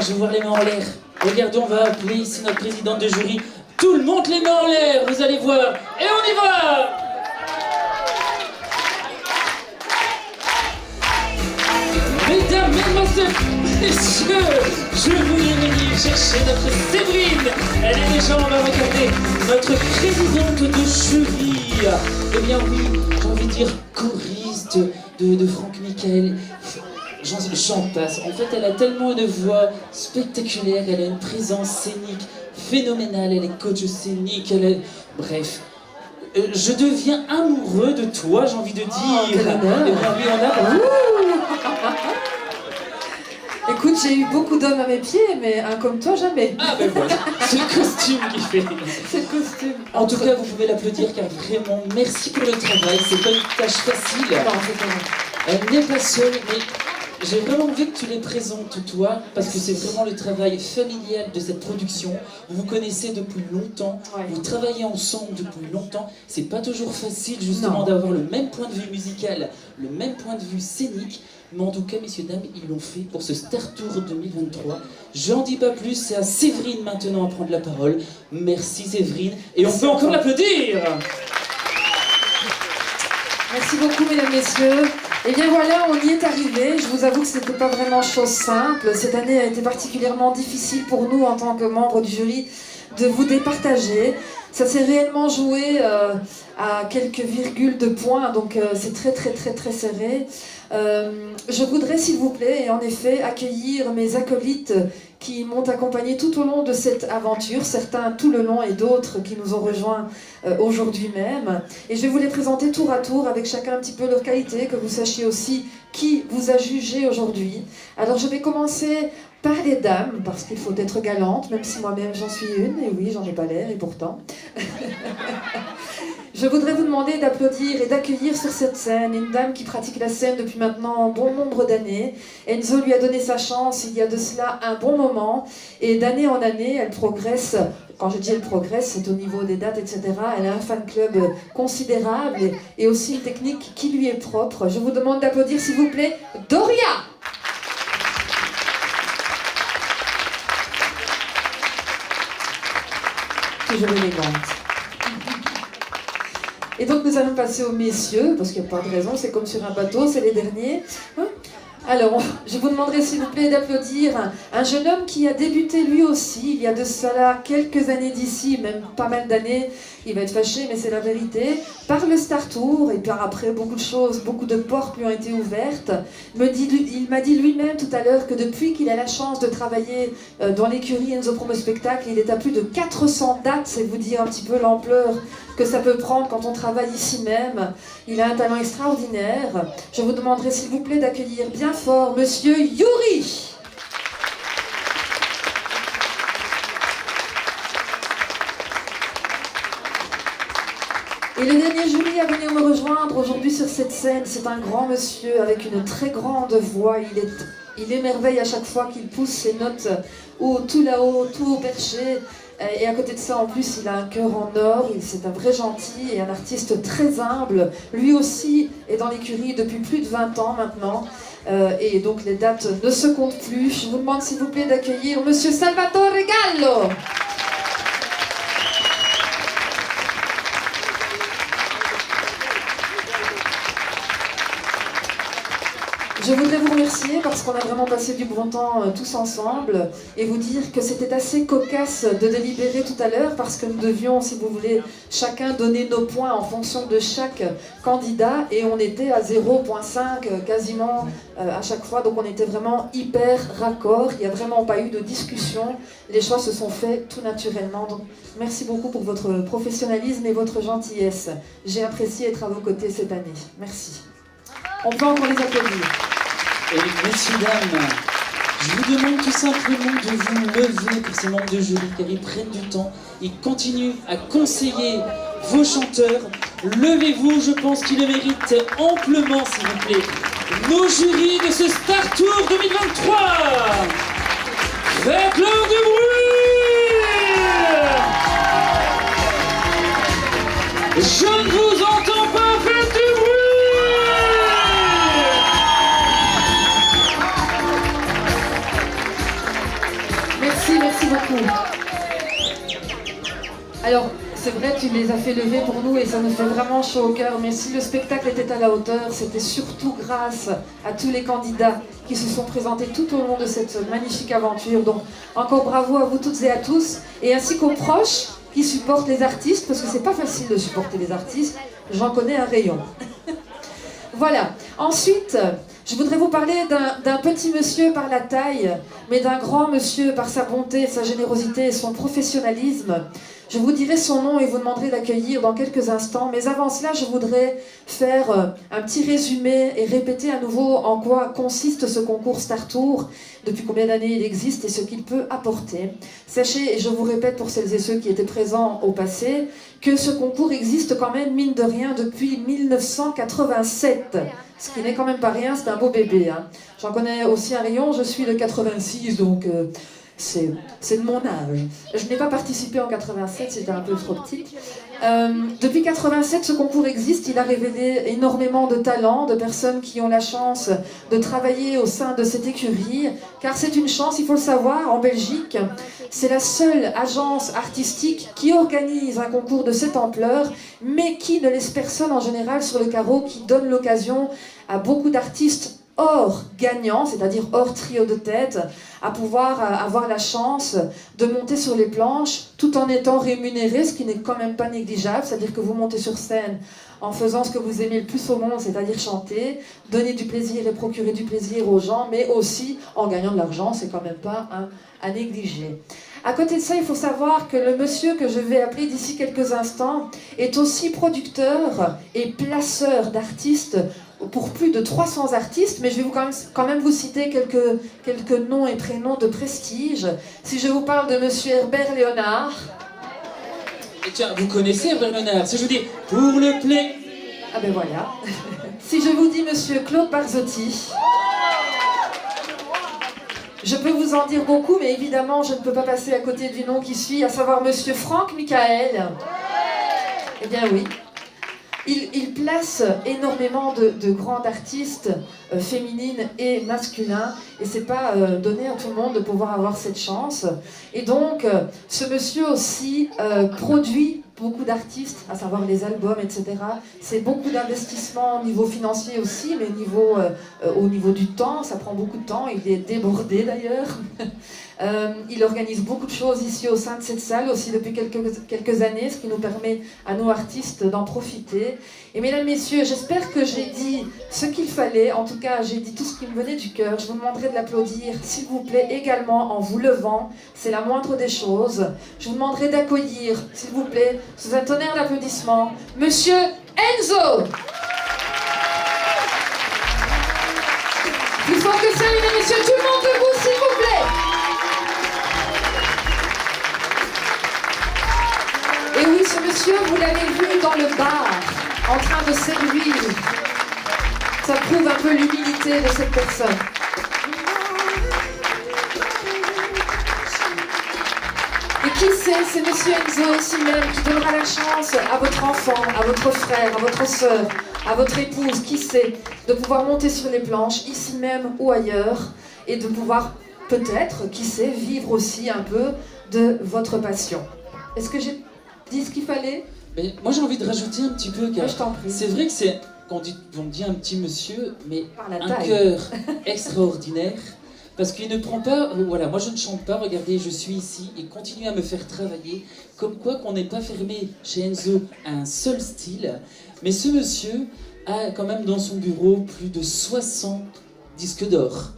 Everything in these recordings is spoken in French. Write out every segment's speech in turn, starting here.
je veux voir les mains en l'air. Regardez, on va appeler ici notre présidente de jury. Tout le monde les mains en l'air, vous allez voir. Et on y va! Mesdames, mesdemoiselles, messieurs, je voulais venir chercher notre Séverine. Elle est déjà, on va regarder, notre présidente de jury. Eh bien oui, j'ai envie de dire choriste de Franck Michael. J'en passe. En fait, elle a tellement une voix spectaculaire, elle a une présence scénique phénoménale, elle est coach scénique, elle est... Bref. Je deviens amoureux de toi, j'ai envie de dire. Quel honneur. Eh bien oui, on a... Écoute, j'ai eu beaucoup d'hommes à mes pieds, mais un comme toi, jamais. Ah ben voilà, c'est le costume qui fait. C'est le costume. En tout cas, vous pouvez l'applaudir car vraiment, merci pour le travail. C'est pas une tâche facile. Non, c'est pas vrai. Elle n'est pas seule, mais j'ai vraiment envie que tu les présentes, toi, parce que c'est vraiment le travail familial de cette production. Vous vous connaissez depuis longtemps, Ouais. vous travaillez ensemble depuis longtemps. C'est pas toujours facile, justement, Non. d'avoir le même point de vue musical, le même point de vue scénique. Mais en tout cas, messieurs, dames, ils l'ont fait pour ce Star Tour 2023. J'en dis pas plus, c'est à Séverine maintenant à prendre la parole. Merci Séverine, et on peut encore l'applaudir. Merci beaucoup, mesdames, messieurs. Et bien voilà, on y est arrivé. Je vous avoue que ce n'était pas vraiment chose simple. Cette année a été particulièrement difficile pour nous, en tant que membres du jury, de vous départager. Ça s'est réellement joué à quelques virgules de points, donc c'est très serré. Je voudrais, s'il vous plaît, et en effet, accueillir mes acolytes qui m'ont accompagné tout au long de cette aventure, certains tout le long et d'autres qui nous ont rejoints aujourd'hui même. Et je vais vous les présenter tour à tour avec chacun un petit peu leur qualité, que vous sachiez aussi qui vous a jugé aujourd'hui. Alors je vais commencer par les dames, parce qu'il faut être galante, même si moi-même j'en suis une, et oui, j'en ai pas l'air, et pourtant. Je voudrais vous demander d'applaudir et d'accueillir sur cette scène une dame qui pratique la scène depuis maintenant un bon nombre d'années. Enzo lui a donné sa chance il y a de cela un bon moment, et d'année en année, elle progresse. Quand je dis elle progresse, c'est au niveau des dates, etc. Elle a un fan club considérable et aussi une technique qui lui est propre. Je vous demande d'applaudir, s'il vous plaît, Doria! Toujours élégante. Et donc nous allons passer aux messieurs, parce qu'il n'y a pas de raison, c'est comme sur un bateau, c'est les derniers. Alors, je vous demanderai s'il vous plaît d'applaudir un jeune homme qui a débuté lui aussi, il y a de cela quelques années d'ici, même pas mal d'années, il va être fâché, mais c'est la vérité, par le Star Tour, et par après beaucoup de choses, beaucoup de portes lui ont été ouvertes. Il m'a dit lui-même tout à l'heure que depuis qu'il a la chance de travailler dans l'écurie Enzo Promo Spectacle, il est à plus de 400 dates, c'est vous dire un petit peu l'ampleur que ça peut prendre quand on travaille ici même. Il a un talent extraordinaire. Je vous demanderai s'il vous plaît d'accueillir bien fort Monsieur Yuri. Et le dernier jury à venir me rejoindre aujourd'hui sur cette scène, c'est un grand monsieur avec une très grande voix. Il émerveille à chaque fois qu'il pousse ses notes tout là-haut, tout au perché. Et à côté de ça, en plus, il a un cœur en or, c'est un vrai gentil et un artiste très humble. Lui aussi est dans l'écurie depuis plus de 20 ans maintenant. Et donc les dates ne se comptent plus. Je vous demande s'il vous plaît d'accueillir Monsieur Salvatore Gallo. Je voudrais vous remercier parce qu'on a vraiment passé du bon temps tous ensemble et vous dire que c'était assez cocasse de délibérer tout à l'heure parce que nous devions, si vous voulez, chacun donner nos points en fonction de chaque candidat et on était à 0,5 quasiment à chaque fois, donc on était vraiment hyper raccord, il n'y a vraiment pas eu de discussion, les choix se sont faits tout naturellement, donc merci beaucoup pour votre professionnalisme et votre gentillesse. J'ai apprécié être à vos côtés cette année. Merci. On peut encore les applaudir. Et messieurs, dames, je vous demande tout simplement de vous lever pour ces membres de jury, car ils prennent du temps, ils continuent à conseiller vos chanteurs. Levez-vous, je pense qu'ils le méritent amplement, s'il vous plaît. Nos jurys de ce Star Tour 2023. Faites-leur du bruit! Je ne vous entends pas, faites du bruit! Alors, c'est vrai, tu les as fait lever pour nous et ça nous fait vraiment chaud au cœur. Mais si le spectacle était à la hauteur, c'était surtout grâce à tous les candidats qui se sont présentés tout au long de cette magnifique aventure. Donc, encore bravo à vous toutes et à tous, et ainsi qu'aux proches qui supportent les artistes, parce que c'est pas facile de supporter les artistes. J'en connais un rayon. Voilà. Ensuite, je voudrais vous parler d'un petit monsieur par la taille, mais d'un grand monsieur par sa bonté, sa générosité et son professionnalisme. Je vous dirai son nom et vous demanderai d'accueillir dans quelques instants. Mais avant cela, je voudrais faire un petit résumé et répéter à nouveau en quoi consiste ce concours Star Tour, depuis combien d'années il existe et ce qu'il peut apporter. Sachez, et je vous répète pour celles et ceux qui étaient présents au passé, que ce concours existe quand même, mine de rien, depuis 1987. Ce qui n'est quand même pas rien, c'est un beau bébé. Hein. J'en connais aussi un rayon, je suis de 86, donc... c'est de mon âge. Je n'ai pas participé en 87, c'était un peu trop petit. Depuis 87, ce concours existe. Il a révélé énormément de talents, de personnes qui ont la chance de travailler au sein de cette écurie. Car c'est une chance, il faut le savoir, en Belgique, c'est la seule agence artistique qui organise un concours de cette ampleur, mais qui ne laisse personne en général sur le carreau, qui donne l'occasion à beaucoup d'artistes hors gagnant, c'est-à-dire hors trio de tête, à pouvoir avoir la chance de monter sur les planches tout en étant rémunéré, ce qui n'est quand même pas négligeable, c'est-à-dire que vous montez sur scène en faisant ce que vous aimez le plus au monde, c'est-à-dire chanter, donner du plaisir et procurer du plaisir aux gens, mais aussi en gagnant de l'argent, c'est quand même pas à négliger. À côté de ça, il faut savoir que le monsieur que je vais appeler d'ici quelques instants est aussi producteur et placeur d'artistes pour plus de 300 artistes, mais je vais quand même vous citer quelques noms et prénoms de prestige. Si je vous parle de monsieur Herbert Léonard... Et tiens, vous connaissez Herbert Léonard, si je vous dis « pour le play ». Ah ben voilà. Si je vous dis monsieur Claude Barzotti... Je peux vous en dire beaucoup, mais évidemment, je ne peux pas passer à côté du nom qui suit, à savoir monsieur Franck Michael. Eh bien oui. Il place énormément de grands artistes féminines et masculins, et c'est pas donné à tout le monde de pouvoir avoir cette chance. Et donc, ce monsieur aussi produit beaucoup d'artistes, à savoir les albums, etc. C'est beaucoup d'investissement au niveau financier aussi, mais au niveau du temps, ça prend beaucoup de temps, il est débordé d'ailleurs. Il organise beaucoup de choses ici au sein de cette salle, aussi depuis quelques années, ce qui nous permet à nous artistes d'en profiter. Et mesdames, messieurs, j'espère que j'ai dit ce qu'il fallait, en tout cas j'ai dit tout ce qui me venait du cœur. Je vous demanderai de l'applaudir, s'il vous plaît, également en vous levant, c'est la moindre des choses. Je vous demanderai d'accueillir, s'il vous plaît, sous un tonnerre d'applaudissements, monsieur Enzo. Plus fort que ça, mesdames et messieurs, tout le monde debout, s'il vous plaît. Et oui, ce monsieur, vous l'avez vu dans le bar, en train de servir. Ça prouve un peu l'humilité de cette personne. Et qui c'est monsieur Enzo ici même qui donnera la chance à votre enfant, à votre frère, à votre sœur, à votre épouse, qui sait, de pouvoir monter sur les planches, ici même ou ailleurs, et de pouvoir peut-être, qui sait, vivre aussi un peu de votre passion. Est-ce que j'ai dit ce qu'il fallait? Mais moi j'ai envie de rajouter un petit peu, car je t'en prie. C'est vrai que c'est, on dit un petit monsieur, mais un taille. cœur extraordinaire, parce qu'il ne prend pas, voilà, moi je ne chante pas, regardez, je suis ici, et continue à me faire travailler, comme quoi qu'on n'est pas fermé chez Enzo à un seul style, mais ce monsieur a quand même dans son bureau plus de 60 disques d'or.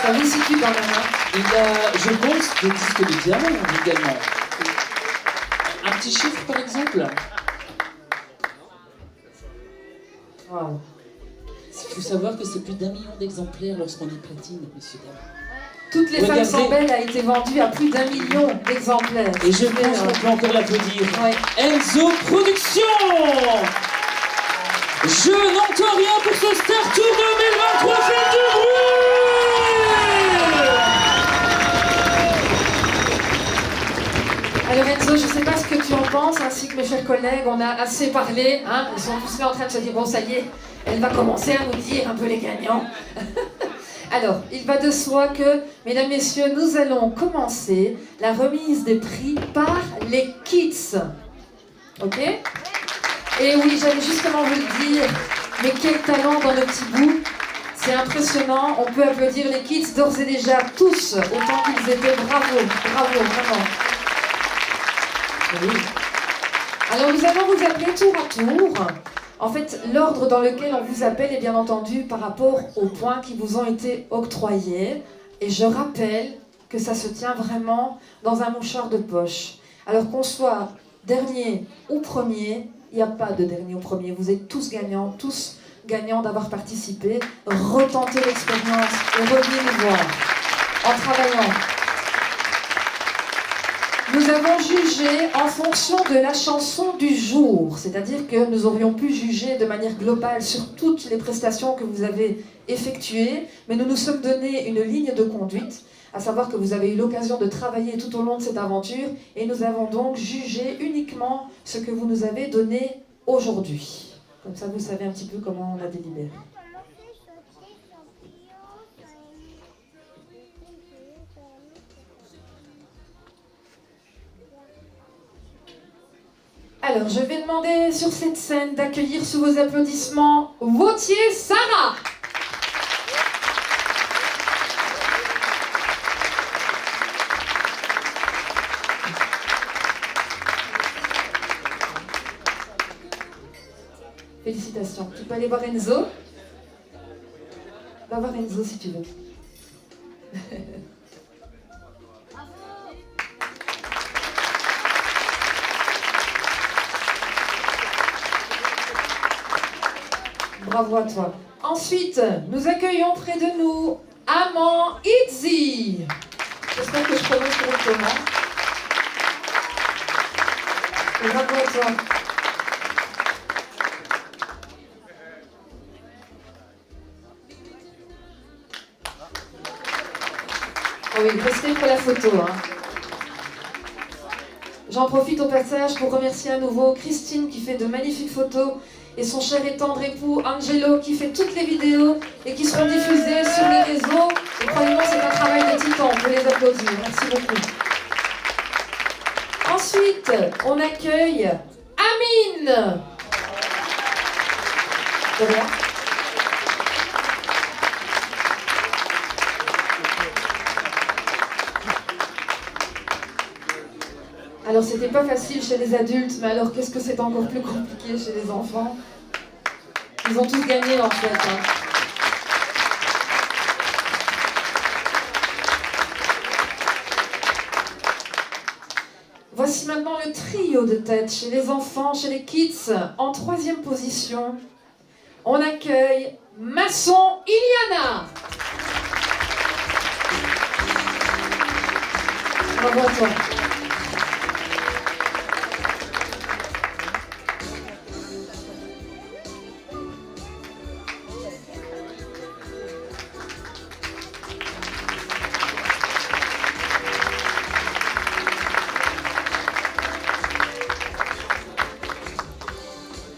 Ça vous situe quand même, hein? Il a, je pense, des disques de diamant également. Un petit chiffre par exemple. Wow. Il faut savoir que c'est plus d'1 million d'exemplaires lorsqu'on dit platine, messieurs dames. Toutes les femmes sont belles a été vendue à plus d'1 million d'exemplaires. Et je pense qu'on peut encore l'applaudir. Ouais. Enzo Productions. Je n'entends rien pour ce Star Tour 2023, faites du bruit. Alors Enzo, je ne sais pas ce que tu en penses, ainsi que mes chers collègues, on a assez parlé, hein, ils sont tous là en train de se dire, bon ça y est, elle va commencer à nous dire un peu les gagnants. Alors, il va de soi que, mesdames, messieurs, nous allons commencer la remise des prix par les kids. Ok? Et oui, j'allais justement vous le dire, mais quel talent dans le petit bout. C'est impressionnant, on peut applaudir les kids d'ores et déjà, tous, autant qu'ils étaient. Bravo, bravo, vraiment. Oui. Alors nous allons vous appeler tour à tour. En fait, l'ordre dans lequel on vous appelle est bien entendu par rapport aux points qui vous ont été octroyés. Et je rappelle que ça se tient vraiment dans un mouchoir de poche. Alors qu'on soit dernier ou premier, il n'y a pas de dernier ou premier. Vous êtes tous gagnants d'avoir participé. Retentez l'expérience et revenez nous voir en travaillant. Nous avons jugé en fonction de la chanson du jour, c'est-à-dire que nous aurions pu juger de manière globale sur toutes les prestations que vous avez effectuées, mais nous nous sommes donné une ligne de conduite, à savoir que vous avez eu l'occasion de travailler tout au long de cette aventure, et nous avons donc jugé uniquement ce que vous nous avez donné aujourd'hui. Comme ça, vous savez un petit peu comment on a délibéré. Alors, je vais demander sur cette scène d'accueillir sous vos applaudissements Vautier Sarah. Félicitations. Tu peux aller voir Enzo? Va voir Enzo si tu veux. Bravo à toi. Ensuite, nous accueillons près de nous Aman Itzi. J'espère que je prononce correctement. Bravo à toi. Oh oui, restez pour la photo. Hein. J'en profite au passage pour remercier à nouveau Christine qui fait de magnifiques photos et son cher et tendre époux Angelo qui fait toutes les vidéos et qui seront diffusées sur les réseaux. Et croyez-moi, c'est un travail de titan, on peut les applaudir. Merci beaucoup. Ensuite, on accueille Amine. De rien. Alors, c'était pas facile chez les adultes, mais alors qu'est-ce que c'est encore plus compliqué chez les enfants? Ils ont tous gagné en fait. Hein. Voici maintenant le trio de tête chez les enfants, chez les kids. En troisième position, on accueille Masson Iliana. Bravo à toi.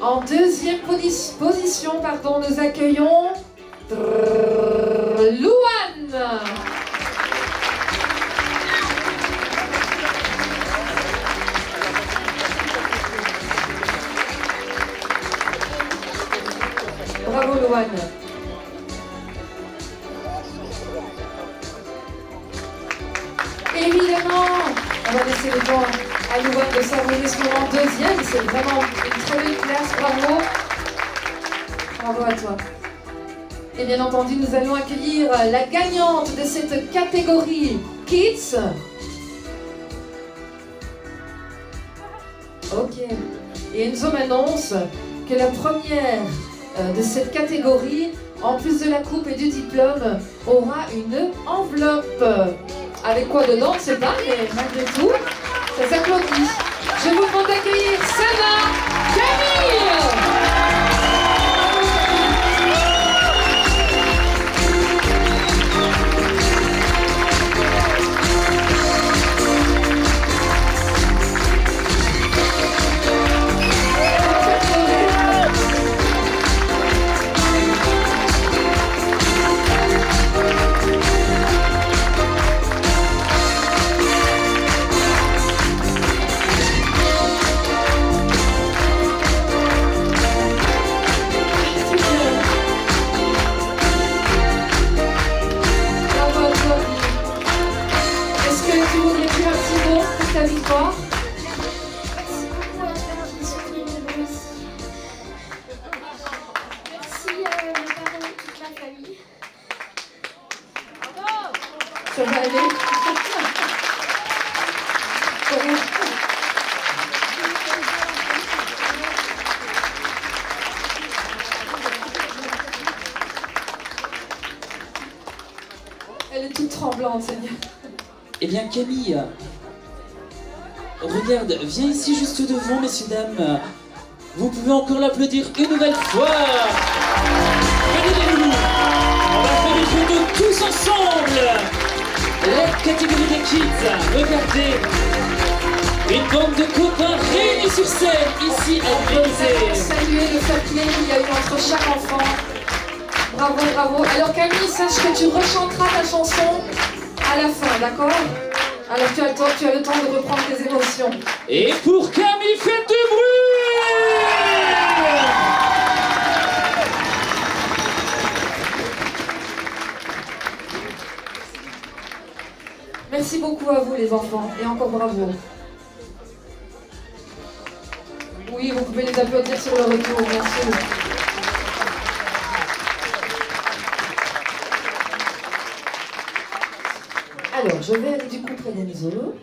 En deuxième position, nous accueillons Louane. Bravo Louane. Évidemment, on va laisser le temps à Louane de s'envoyer ce moment deuxième. C'est vraiment une très belle classe, bravo. Bravo à toi. Et bien entendu, nous allons accueillir la gagnante de cette catégorie Kids. Ok. Et Enzo m'annonce que la première de cette catégorie, en plus de la coupe et du diplôme, aura une enveloppe. Avec quoi dedans, on ne sait pas, mais malgré tout, ça s'applaudit. Je vous demande d'accueillir Sana Camille. plante, Seigneur. Eh bien, Camille, regarde, viens ici juste devant, messieurs, dames. Vous pouvez encore l'applaudir une nouvelle fois. Venez les loulous. On va faire une photo tous ensemble. La catégorie des kids, regardez. Une bande de copains réunis sur scène, ici à l'Élysée. Saluer le fair play qu'il y a eu entre chaque enfant. Bravo, bravo. Alors Camille, sache que tu rechanteras ta chanson à la fin, d'accord? Alors tu as le temps de reprendre tes émotions. Et pour Camille, faites du bruit! Merci beaucoup à vous les enfants, et encore bravo. Oui, vous pouvez les applaudir sur le retour, bien sûr. Alors, je vais aller du coup près d'Enzo.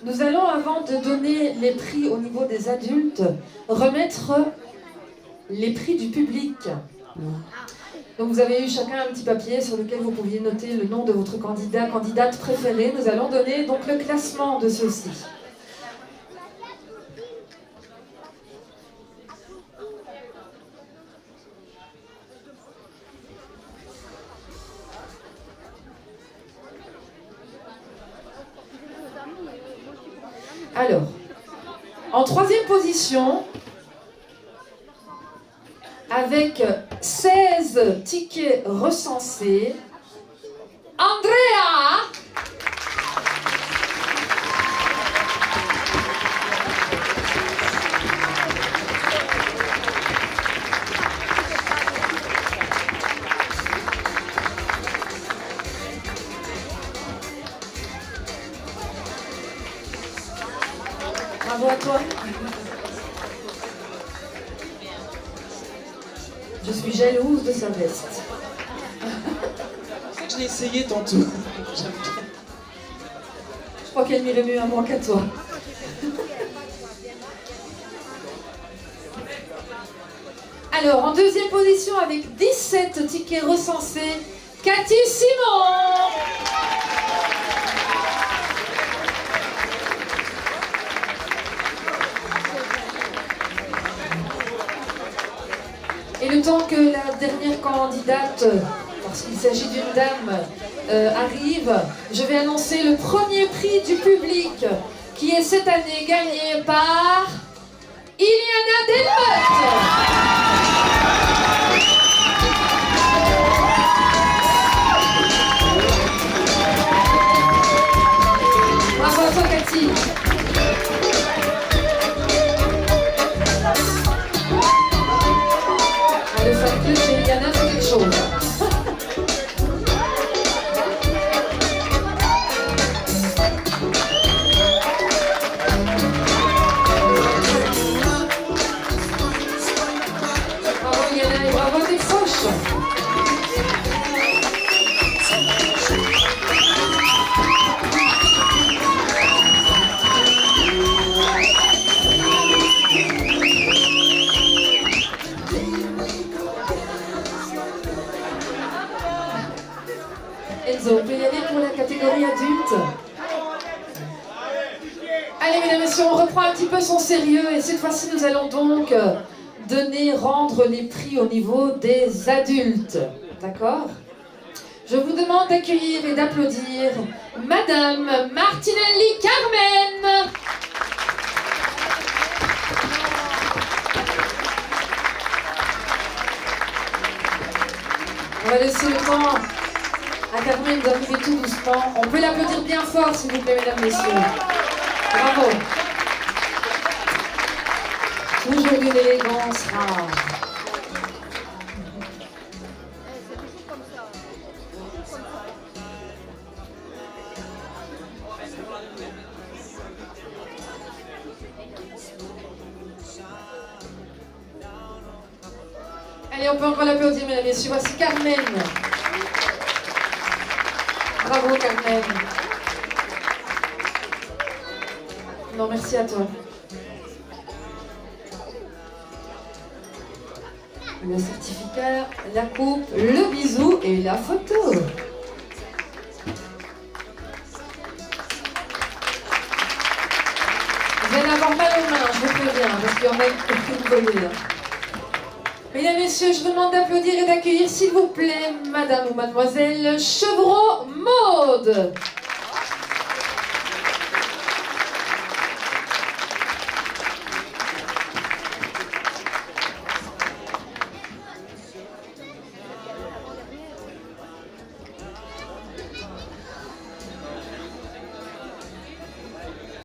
Nous allons, avant de donner les prix au niveau des adultes, remettre les prix du public. Donc vous avez eu chacun un petit papier sur lequel vous pouviez noter le nom de votre candidat, candidate préférée. Nous allons donner donc le classement de ceux-ci. Alors, en troisième position, avec 16 tickets recensés, Andrea. Bravo à toi. Je suis jalouse de sa veste. Je l'ai essayé tantôt. Je crois qu'elle m'irait mieux à moi qu'à toi. Alors, en deuxième position, avec 17 tickets recensés, Cathy Simon. Et le temps que la dernière candidate, parce qu'il s'agit d'une dame, arrive, je vais annoncer le premier prix du public, qui est cette année gagné par Iliana Delmotte. Bravo à toi, Cathy. Le fan club chez Iliana, c'est quelque chose. Bravo Iliana et bravo à tes proches. Enzo, on peut y aller pour la catégorie adulte. Allez, mesdames et messieurs, on reprend un petit peu son sérieux et cette fois-ci, nous allons donc rendre les prix au niveau des adultes. D'accord? Je vous demande d'accueillir et d'applaudir Madame Martinelli Carmen. On va laisser le temps à Carmen d'arriver tout doucement. On peut l'applaudir bien fort, s'il vous plaît, mesdames, messieurs. Bravo. Toujours d'une élégance rare. Allez, on peut encore l'applaudir, mesdames, messieurs. Voici Carmen. Bravo, Carmen. Non, merci à toi. Le certificat, la coupe, le bisou et la photo. Vous allez avoir mal aux mains, je vous préviens, parce qu'il y en a qui vont voler. Mesdames, Messieurs, je vous demande d'applaudir et d'accueillir, s'il vous plaît, Madame ou Mademoiselle Chevreau Maude.